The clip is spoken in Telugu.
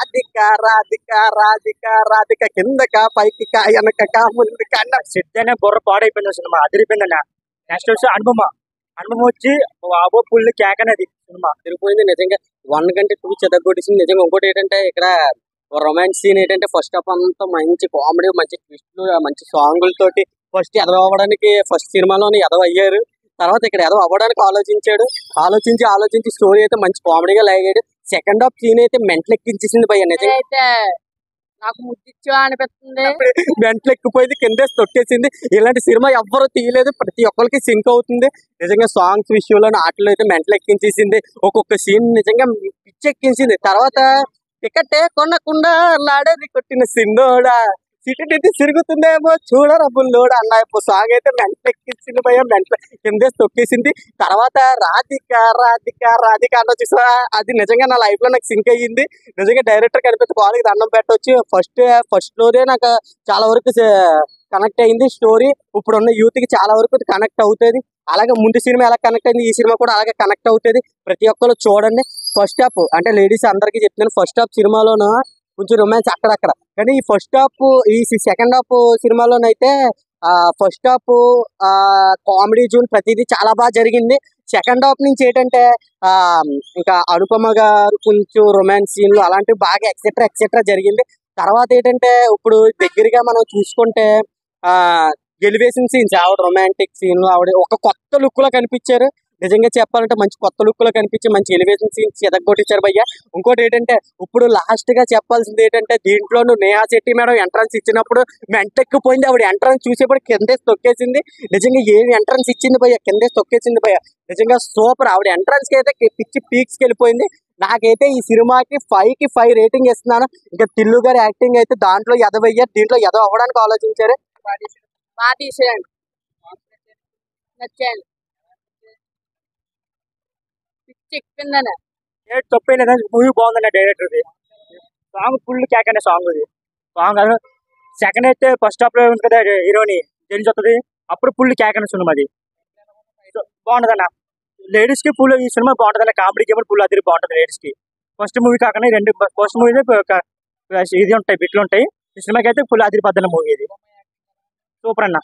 రాధిక రాధిక రాధిక రాధిక కిందక పైకి వెనక ముందుక సిద్ధనే బుర్ర పాడైపోయింది సినిమా అదిరిపోయిందన్న. నెక్స్ట్ వచ్చి అనుభవం వచ్చి బాబో పుల్లి కేక్ అనేది సినిమా తిరిగిపోయింది నిజంగా. 1 కంటే 2 చెదగొట్టేసింది నిజంగా. ఇంకోటి ఏంటంటే ఇక్కడ రొమాన్స్ సీన్ ఏంటంటే ఫస్ట్ హాఫ్ అంతా మంచి కామెడీ, మంచి ట్విస్టులు, మంచి సాంగులతోటి ఫస్ట్ ఎదవ అవ్వడానికి ఫస్ట్ సినిమాలోనే ఎదవ అయ్యారు. తర్వాత ఇక్కడ ఎదవ అవ్వడానికి ఆలోచించి స్టోరీ అయితే మంచి కామెడీగా లాగాడు. సెకండ్ హాఫ్ సీన్ అయితే మెంటల్ ఎక్కించేసింది భయ్య నిజంగా. అయితే నాకు ముద్దిచ్చా అనిపిస్తుంది. మెంటల్ ఎక్కిపోయింది, కిందేసి తొక్కేసింది. ఇలాంటి సినిమా ఎవ్వరూ తీయలేదు, ప్రతి ఒక్కరికి సింక్ అవుతుంది నిజంగా. సాంగ్స్ విషయంలో ఆటలో అయితే మెంటల్ ఎక్కించేసింది. ఒక్కొక్క సీన్ నిజంగా పిచ్చెక్కించింది. తర్వాత టికెట్ కొనకుండా లాడేది కొట్టిన సిన్నోడా సిటీ తిరుగుతుందేమో చూడరా బుల్లోడా అన్న సాంగ్ అయితే మెంటల్ ఎక్కించింది భయ. మెంటల్ కిందేసి తొక్కేసింది. తర్వాత రాధిక రాధిక రాధిక అన్న చూసారా, అది నిజంగా నా లైఫ్ లో నాకు సింక్ అయ్యింది నిజంగా. డైరెక్టర్ కనిపిస్తే వాళ్ళకి దండం పెట్టవచ్చు. ఫస్ట్ లోనే నాకు చాలా వరకు కనెక్ట్ అయింది స్టోరీ. ఇప్పుడున్న యూత్ కి చాలా వరకు కనెక్ట్ అవుతుంది. అలాగే ముందు సినిమా ఎలా కనెక్ట్ అయింది, ఈ సినిమా కూడా అలాగే కనెక్ట్ అవుతుంది. ప్రతి ఒక్కరు చూడండి. ఫస్ట్ హాఫ్ అంటే లేడీస్ అందరికీ చెప్తున్నాను, ఫస్ట్ హాఫ్ సినిమాలోనూ కొంచెం రొమాన్స్ అక్కడక్కడ, కానీ ఈ ఫస్ట్ హాఫ్ ఈ సెకండ్ హాఫ్ సినిమాలోనైతే ఫస్ట్ హాఫ్ కామెడీ జోన్ ప్రతిదీ చాలా బాగా జరిగింది. సెకండ్ హాఫ్ నుంచి ఏంటంటే ఇంకా అనుపమ గారు కొంచెం రొమాన్స్ సీన్లు అలాంటివి బాగా ఎక్సెట్రా జరిగింది. తర్వాత ఏంటంటే ఇప్పుడు దగ్గరగా మనం చూసుకుంటే ఎలివేషన్ సీన్స్, ఆవిడ రొమాంటిక్ సీన్లు, ఆవిడ ఒక కొత్త లుక్ లో కనిపించారు నిజంగా. చెప్పాలంటే మంచి కొత్త లుక్ లో కనిపించి మంచి ఎలివేషన్ సీన్స్ ఎదగొట్టించారు భయ్య. ఇంకోటి ఏంటంటే ఇప్పుడు లాస్ట్ గా చెప్పాల్సింది ఏంటంటే దీంట్లోనూ నేహా శెట్టి మేడం ఎంట్రన్స్ ఇచ్చినప్పుడు మెంటెక్కిపోయింది. ఆవిడ ఎంట్రన్స్ చూసేప్పుడు కిందేసి తొక్కేసింది నిజంగా. ఏమి ఎంట్రన్స్ ఇచ్చింది భయ్య, కిందేసి తొక్కేసింది భయ్య నిజంగా. సూపర్. ఆవిడ ఎంట్రన్స్ కి అయితే పిచ్చి పీక్స్ కి వెళ్ళిపోయింది. నాకైతే ఈ సినిమాకి 5కి 5 రేటింగ్ ఇస్తున్నాను. ఇంకా తిల్లు గారి యాక్టింగ్ అయితే దాంట్లో ఎదవయ్యారు, దీంట్లో ఎదవ అవ్వడానికి ఆలోచించారు. బాగా తీసేయండి, నచ్చాను, చెప్పిందనే తప్పేలేదా మూవీ బాగుందన్న. డైరెక్టర్ సాంగ్ ఫుల్ కేక్ అనే సాంగ్ ఇది. సాంగ్ సెకండ్ అయితే ఫస్ట్ హాఫ్ లో ఉంది కదా హీరోని జెంట్స్ వస్తుంది, అప్పుడు ఫుల్ కేక్ అనే సినిమా అది బాగుంటదన్న. లేడీస్ కి ఫుల్ ఈ సినిమా బాగుంటదన్న. కామెడీకి ఏమో ఫుల్ అది బాగుంటది లేడీస్ కి. ఫస్ట్ మూవీ కాకుండా ఫస్ట్ మూవీ ఇది ఉంటాయి, బిట్లు ఉంటాయి. ఈ సినిమాకి అయితే ఫుల్ అదిరిపోద్దన్న మూవీ ఇది. సూపర్ అన్న.